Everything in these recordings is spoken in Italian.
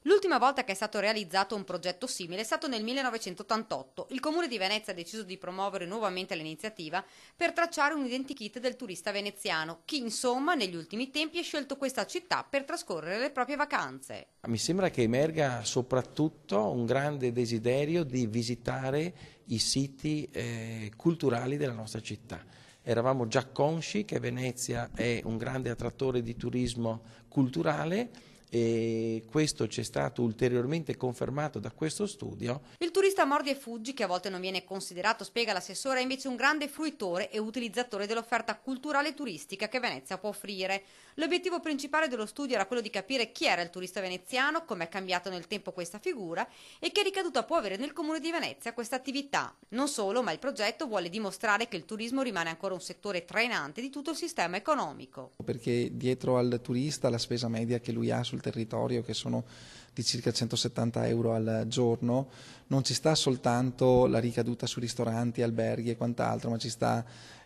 L'ultima volta che è stato realizzato un progetto simile è stato nel 1988. Il Comune di Venezia ha deciso di promuovere nuovamente l'iniziativa per tracciare un identikit del turista veneziano, che insomma negli ultimi tempi ha scelto questa città per trascorrere le proprie vacanze. Mi sembra che emerga soprattutto un grande desiderio di visitare i siti culturali della nostra città. Eravamo già consci che Venezia è un grande attrattore di turismo culturale e questo ci è stato ulteriormente confermato da questo studio. Il turista mordi e fuggi, che a volte non viene considerato, spiega l'assessore, è invece un grande fruitore e utilizzatore dell'offerta culturale e turistica che Venezia può offrire. L'obiettivo principale dello studio era quello di capire chi era il turista veneziano, come è cambiato nel tempo questa figura e che ricaduta può avere nel Comune di Venezia questa attività. Non solo, ma il progetto vuole dimostrare che il turismo rimane ancora un settore trainante di tutto il sistema economico. Perché dietro al turista la spesa media che lui ha sul territorio, che sono di circa 170 euro al giorno, non ci sta soltanto la ricaduta su ristoranti, alberghi e quant'altro, ma ci sta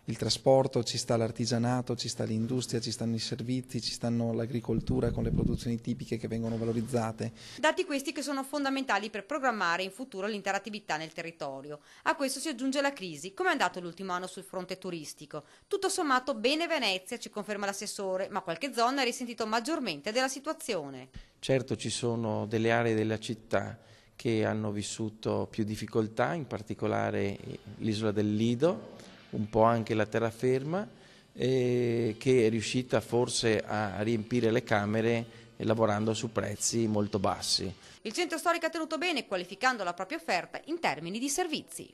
il trasporto, ci sta l'artigianato, ci sta l'industria, ci stanno i servizi, ci stanno l'agricoltura con le produzioni tipiche che vengono valorizzate. Dati questi che sono fondamentali per programmare in futuro l'intera attività nel territorio. A questo si aggiunge la crisi. Come è andato l'ultimo anno sul fronte turistico? Tutto sommato bene Venezia, ci conferma l'assessore, ma qualche zona ha risentito maggiormente della situazione. Certo, ci sono delle aree della città che hanno vissuto più difficoltà, in particolare l'isola del Lido, un po' anche la terraferma, che è riuscita forse a riempire le camere lavorando su prezzi molto bassi. Il centro storico ha tenuto bene, qualificando la propria offerta in termini di servizi.